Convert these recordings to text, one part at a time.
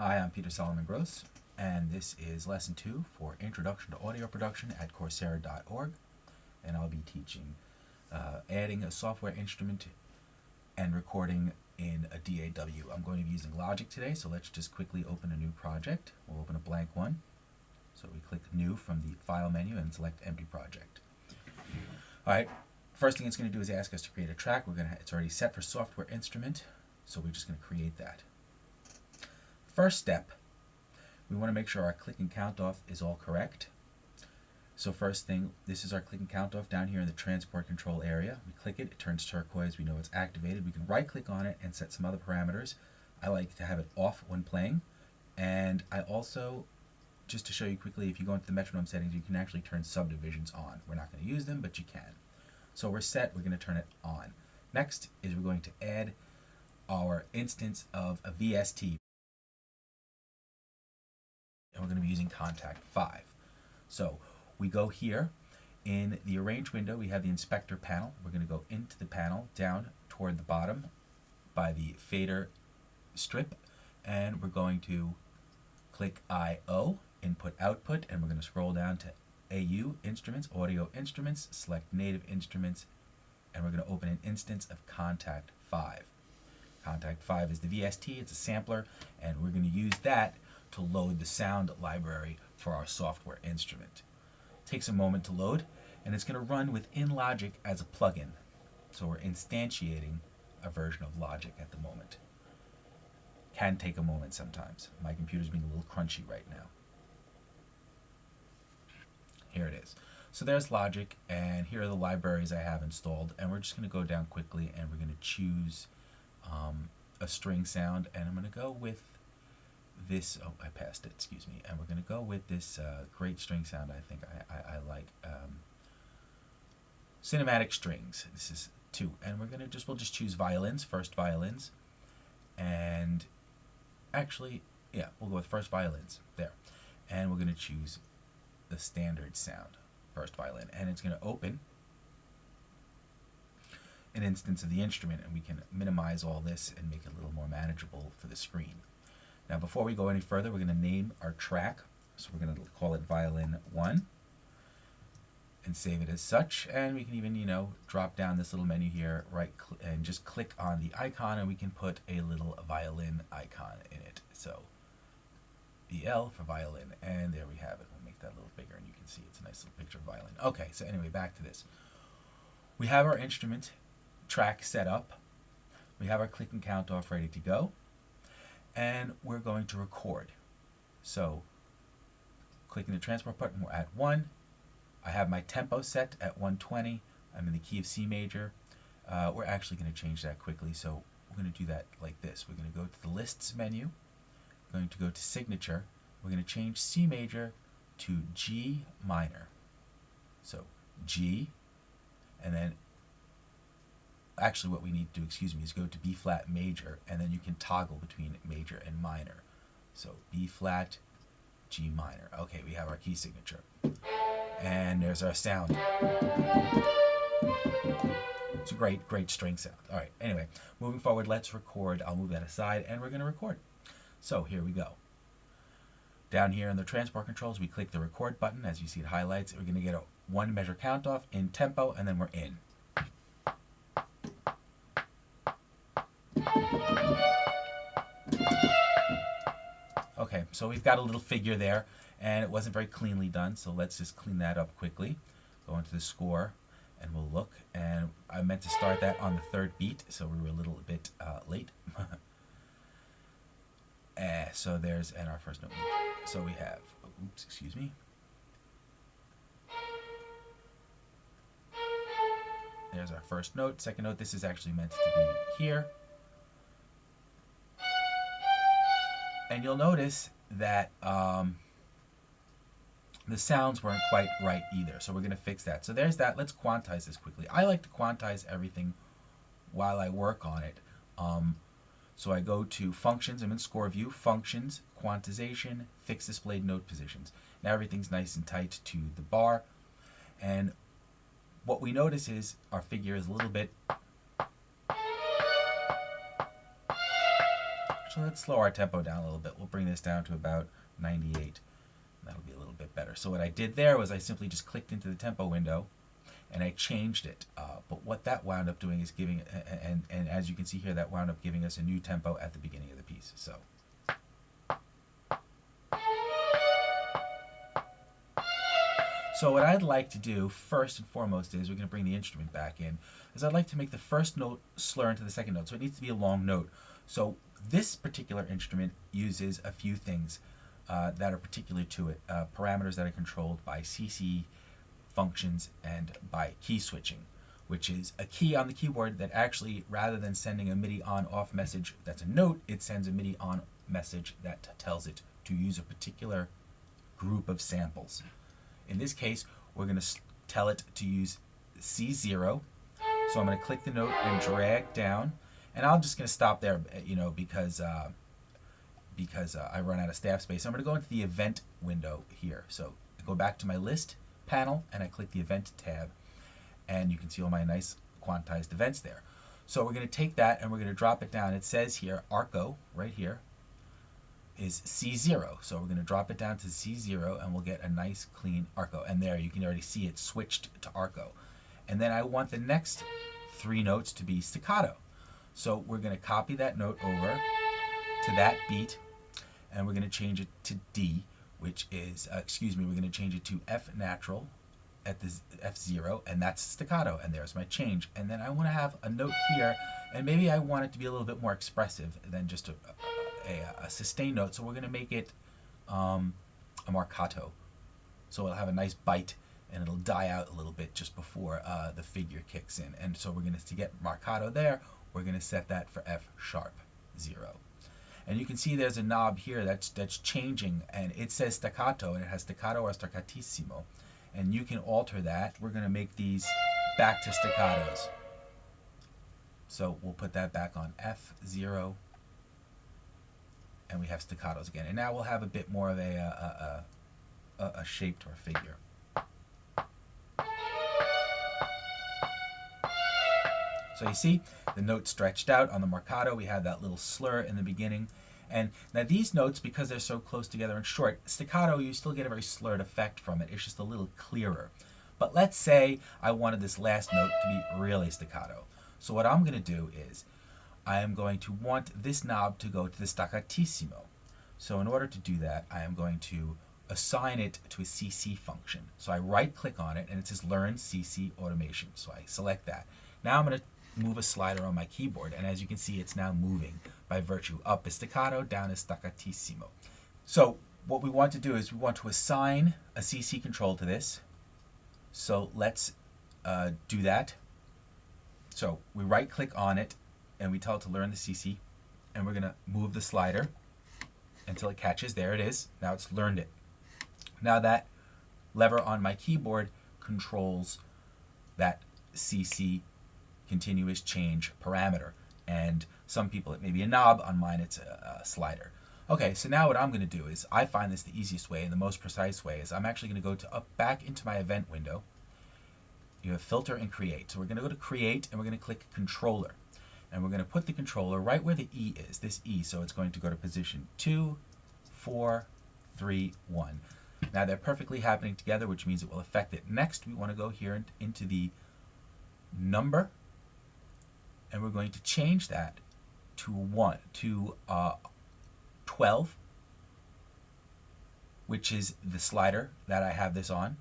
Hi, I'm Peter Solomon Gross, and this is Lesson 2 for Introduction to Audio Production at Coursera.org, and I'll be teaching adding a software instrument and recording in a DAW. I'm going to be using Logic today, so let's just quickly open a new project. We'll open a blank one. So we click New from the File menu and select Empty Project. Alright, first thing it's going to do is ask us to create a track. It's already set for software instrument, so we're just going to create that. First step, we want to make sure our click and count off is all correct. So first thing, this is our click and count off down here in the transport control area. We click it, it turns turquoise, we know it's activated. We can right click on it and set some other parameters. I like to have it off when playing, and I also, just to show you quickly, if you go into the metronome settings, you can actually turn subdivisions on. We're not going to use them, but you can. So we're set, we're going to turn it on. Next is we're going to add our instance of a VST. And we're going to be using contact 5. So we go here in the arrange window, we have the inspector panel. We're going to go into the panel down toward the bottom by the fader strip, and we're going to click I/O, input output, and we're going to scroll down to AU instruments, audio instruments, select native instruments, and we're going to open an instance of contact 5. Contact 5 is the VST, it's a sampler, and we're going to use that to load the sound library for our software instrument. It takes a moment to load, and it's going to run within Logic as a plugin. So we're instantiating a version of Logic at the moment. Can take a moment sometimes. My computer's being a little crunchy right now. Here it is. So there's Logic, and here are the libraries I have installed, and we're just going to go down quickly, and we're going to choose a string sound, and I'm going to go with this, oh, I passed it, excuse me, and we're going to go with this great string sound I think I like, cinematic strings. This is 2, and we'll just choose violins, first violins, and actually, yeah, we'll go with first violins, there, and we're going to choose the standard sound, first violin, and it's going to open an instance of the instrument, and we can minimize all this and make it a little more manageable for the screen. Now before we go any further, we're going to name our track. So we're going to call it Violin 1 and save it as such. And we can even, drop down this little menu here, and just click on the icon, and we can put a little violin icon in it. So VL for violin, and there we have it. We'll make that a little bigger, and you can see it's a nice little picture of violin. Okay, so anyway, back to this. We have our instrument track set up. We have our click and count off ready to go. And we're going to record. So clicking the transport button, we're at 1. I have my tempo set at 120. I'm in the key of C major. We're actually going to change that quickly, so we're going to do that like this. We're going to go to the lists menu. We're going to go to signature. We're going to change C major to G minor. So G, and then actually what we need to do, is go to B flat major, and then you can toggle between major and minor. So B flat, G minor. Okay, we have our key signature. And there's our sound. It's a great string sound. All right, anyway, moving forward, let's record. I'll move that aside, and we're going to record. So here we go. Down here in the transport controls, we click the record button. As you see, it highlights. We're going to get a 1 measure count off in tempo, and then we're in. Okay, so we've got a little figure there, and it wasn't very cleanly done, so let's just clean that up quickly. Go into the score, and we'll look, and I meant to start that on the 3rd beat, so we were a little bit late. So there's, and our first note. So we have, oops, excuse me. There's our first note, second note. This is actually meant to be here. And you'll notice that the sounds weren't quite right either, so we're going to fix that. So there's that. Let's quantize this quickly. I like to quantize everything while I work on it. So I go to Functions. I'm in Score View, Functions, Quantization, Fix Displayed Note Positions. Now everything's nice and tight to the bar. And what we notice is our figure is a little bit So let's slow our tempo down a little bit. We'll bring this down to about 98. That'll be a little bit better. So what I did there was I simply just clicked into the tempo window and I changed it. But what that wound up doing is giving, and as you can see here, that wound up giving us a new tempo at the beginning of the piece. So what I'd like to do first and foremost is we're going to bring the instrument back in, is I'd like to make the first note slur into the second note. So it needs to be a long note. So this particular instrument uses a few things that are particular to it, parameters that are controlled by CC functions and by key switching, which is a key on the keyboard that actually, rather than sending a MIDI on-off message that's a note, it sends a MIDI on message that tells it to use a particular group of samples. In this case, we're going to tell it to use C0. So I'm going to click the note and drag down, and I'm just going to stop there, because I run out of staff space. I'm going to go into the event window here. So I go back to my list panel and I click the event tab, and you can see all my nice quantized events there. So we're going to take that and we're going to drop it down. It says here Arco right here is C0, so we're going to drop it down to C0 and we'll get a nice clean Arco, and there you can already see it switched to Arco. And then I want the next three notes to be staccato, so we're going to copy that note over to that beat and we're going to change it to D, which is, we're going to change it to F natural at the F0, and that's staccato, and there's my change. And then I want to have a note here, and maybe I want it to be a little bit more expressive than just a sustained note, so we're going to make it a marcato. So it'll have a nice bite and it'll die out a little bit just before the figure kicks in. And so we're going to get marcato there, we're going to set that for F sharp 0. And you can see there's a knob here that's changing, and it says staccato, and it has staccato or staccatissimo. And you can alter that. We're going to make these back to staccatos. So we'll put that back on F0, and we have staccatos again. And now we'll have a bit more of a shape to our figure. So you see, the note stretched out on the marcato. We have that little slur in the beginning. And now these notes, because they're so close together and short, staccato, you still get a very slurred effect from it. It's just a little clearer. But let's say I wanted this last note to be really staccato. So what I'm going to do is I am going to want this knob to go to the staccatissimo. So in order to do that, I am going to assign it to a CC function. So I right click on it and it says Learn CC Automation. So I select that. Now I'm going to move a slider on my keyboard, and as you can see, it's now moving by virtue. Up is staccato, down is staccatissimo. So what we want to do is we want to assign a CC control to this. So let's do that. So we right click on it and we tell it to learn the CC, and we're going to move the slider until it catches. There it is. Now it's learned it. Now that lever on my keyboard controls that CC continuous change parameter, and some people it may be a knob, on mine it's a slider. Okay, so now what I'm going to do is, I find this the easiest way and the most precise way, is I'm actually going to go to back into my event window. You have filter and create. So we're going to go to create and we're going to click controller, and we're going to put the controller right where the E is, this E, so it's going to go to position 2, 4, 3, 1. Now they're perfectly happening together, which means it will affect it. Next we want to go here into the number, and we're going to change that to 12, which is the slider that I have this on,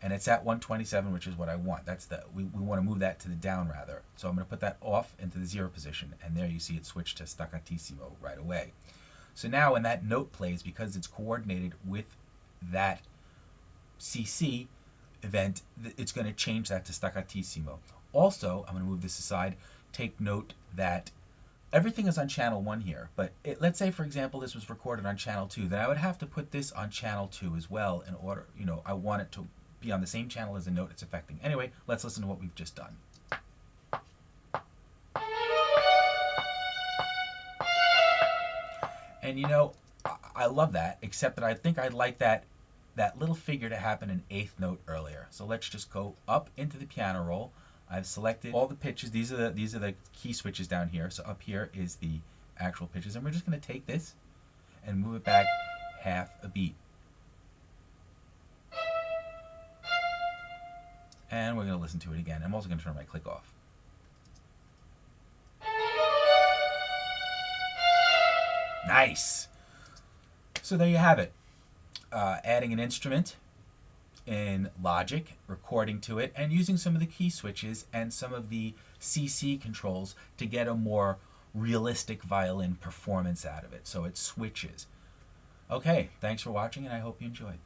and it's at 127, which is what I want. That's we want to move that to the down rather. So I'm going to put that off into the 0 position, and there you see it switch to staccatissimo right away. So now when that note plays, because it's coordinated with that CC event, it's going to change that to staccatissimo. Also, I'm going to move this aside. Take note that everything is on channel 1 here, but let's say, for example, this was recorded on channel 2, then I would have to put this on channel 2 as well in order, I want it to be on the same channel as the note it's affecting. Anyway, let's listen to what we've just done. And I love that, except that I think I'd like that little figure to happen in 8th note earlier. So let's just go up into the piano roll. I've selected all the pitches. These are the key switches down here. So up here is the actual pitches, and we're just going to take this and move it back half a beat. And we're going to listen to it again. I'm also going to turn my click off. Nice! So there you have it. Adding an instrument in Logic, recording to it, and using some of the key switches and some of the CC controls to get a more realistic violin performance out of it. So it switches. Okay, thanks for watching, and I hope you enjoyed.